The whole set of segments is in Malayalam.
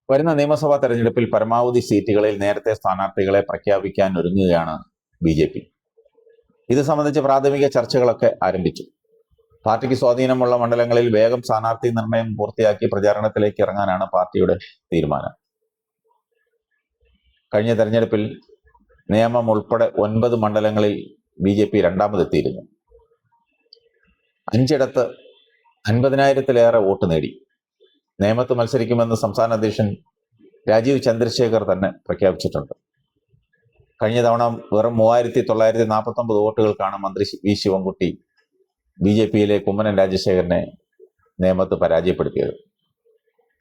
വരുന്ന നിയമസഭാ തെരഞ്ഞെടുപ്പിൽ പരമാവധി സീറ്റുകളിൽ നേരത്തെ സ്ഥാനാർത്ഥികളെ പ്രഖ്യാപിക്കാൻ ഒരുങ്ങുകയാണ് ബി. ഇത് സംബന്ധിച്ച് പ്രാഥമിക ചർച്ചകളൊക്കെ ആരംഭിച്ചു. പാർട്ടിക്ക് സ്വാധീനമുള്ള മണ്ഡലങ്ങളിൽ വേഗം സ്ഥാനാർത്ഥി നിർണയം പൂർത്തിയാക്കി പ്രചാരണത്തിലേക്ക് ഇറങ്ങാനാണ് പാർട്ടിയുടെ തീരുമാനം. കഴിഞ്ഞ തെരഞ്ഞെടുപ്പിൽ നേമം ഉൾപ്പെടെ 9 മണ്ഡലങ്ങളിൽ BJP രണ്ടാമതെത്തിയിരുന്നു. 5ഇടത്ത് 50,000-ലേറെ വോട്ട് നേടി. നേമത്ത് മത്സരിക്കുമെന്ന് സംസ്ഥാന അധ്യക്ഷൻ രാജീവ് ചന്ദ്രശേഖർ തന്നെ പ്രഖ്യാപിച്ചിട്ടുണ്ട്. കഴിഞ്ഞ തവണ വെറും 3,949 വോട്ടുകൾക്കാണ് മന്ത്രി വി ശിവൻകുട്ടി BJPയിലെ കുമ്മനം രാജശേഖരനെ നേമത്ത് പരാജയപ്പെടുത്തിയത്.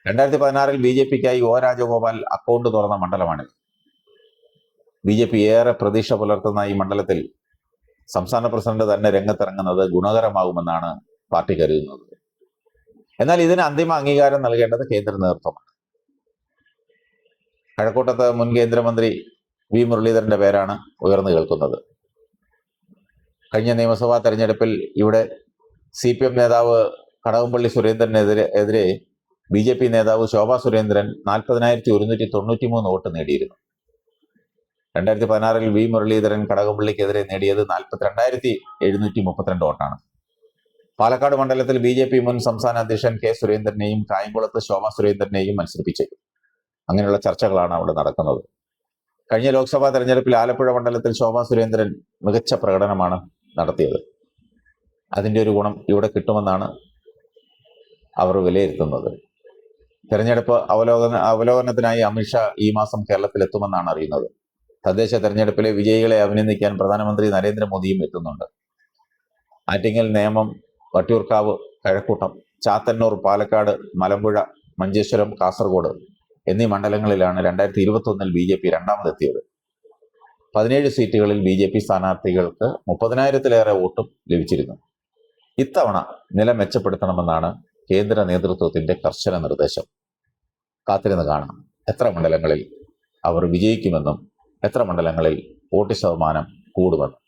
2016-ൽ BJPക്കായി ഒ രാജഗോപാൽ അക്കൗണ്ട് തുറന്ന മണ്ഡലമാണിത്. BJP ഏറെ പ്രതീക്ഷ പുലർത്തുന്ന ഈ മണ്ഡലത്തിൽ സംസ്ഥാന പ്രസിഡന്റ് തന്നെ രംഗത്തിറങ്ങുന്നത് ഗുണകരമാകുമെന്നാണ് പാർട്ടി കരുതുന്നത്. എന്നാൽ ഇതിന് അന്തിമ അംഗീകാരം നൽകേണ്ടത് കേന്ദ്ര നേതൃത്വമാണ്. കഴക്കൂട്ടത്ത് മുൻ കേന്ദ്രമന്ത്രി വി മുരളീധരന്റെ പേരാണ് ഉയർന്നു കേൾക്കുന്നത്. കഴിഞ്ഞ നിയമസഭാ തെരഞ്ഞെടുപ്പിൽ ഇവിടെ CPM നേതാവ് കടകംപള്ളി സുരേന്ദ്രനെതിരെ BJP നേതാവ് ശോഭാ സുരേന്ദ്രൻ 40,193 വോട്ട് നേടിയിരുന്നു. 2016-ൽ വി മുരളീധരൻ കടകംപള്ളിക്കെതിരെ നേടിയത് 42,732 വോട്ടാണ്. പാലക്കാട് മണ്ഡലത്തിൽ BJP മുൻ സംസ്ഥാന അധ്യക്ഷൻ കെ സുരേന്ദ്രനെയും കായംകുളത്ത് ശോഭാ സുരേന്ദ്രനെയും മത്സരിപ്പിച്ചേക്കും. അങ്ങനെയുള്ള ചർച്ചകളാണ് അവിടെ നടക്കുന്നത്. കഴിഞ്ഞ ലോക്സഭാ തെരഞ്ഞെടുപ്പിൽ ആലപ്പുഴ മണ്ഡലത്തിൽ ശോഭാ സുരേന്ദ്രൻ മികച്ച പ്രകടനമാണ് നടത്തിയത്. അതിൻ്റെ ഒരു ഗുണം ഇവിടെ കിട്ടുമെന്നാണ് അവർ വിലയിരുത്തുന്നത്. തെരഞ്ഞെടുപ്പ് അവലോകനത്തിനായി അമിത്ഷാ ഈ മാസം കേരളത്തിലെത്തുമെന്നാണ് അറിയുന്നത്. തദ്ദേശ തെരഞ്ഞെടുപ്പിലെ വിജയികളെ അഭിനന്ദിക്കാൻ പ്രധാനമന്ത്രി നരേന്ദ്രമോദിയും എത്തുന്നുണ്ട്. ആറ്റിങ്ങൽ, നേമം, വട്ടിയൂർക്കാവ്, കഴക്കൂട്ടം, ചാത്തന്നൂർ, പാലക്കാട്, മലമ്പുഴ, മഞ്ചേശ്വരം, കാസർഗോഡ് എന്നീ മണ്ഡലങ്ങളിലാണ് 2021-ൽ BJP രണ്ടാമതെത്തിയത്. 17 സീറ്റുകളിൽ BJP സ്ഥാനാർത്ഥികൾക്ക് 30,000-ലേറെ വോട്ടും ലഭിച്ചിരുന്നു. ഇത്തവണ നില മെച്ചപ്പെടുത്തണമെന്നാണ് കേന്ദ്ര നേതൃത്വത്തിന്റെ കർശന നിർദ്ദേശം. കാത്തിരുന്ന് കാണാം എത്ര മണ്ഡലങ്ങളിൽ അവർ വിജയിക്കുമെന്നും എത്ര മണ്ഡലങ്ങളിൽ വോട്ട് ശതമാനം കൂടുമെന്നും.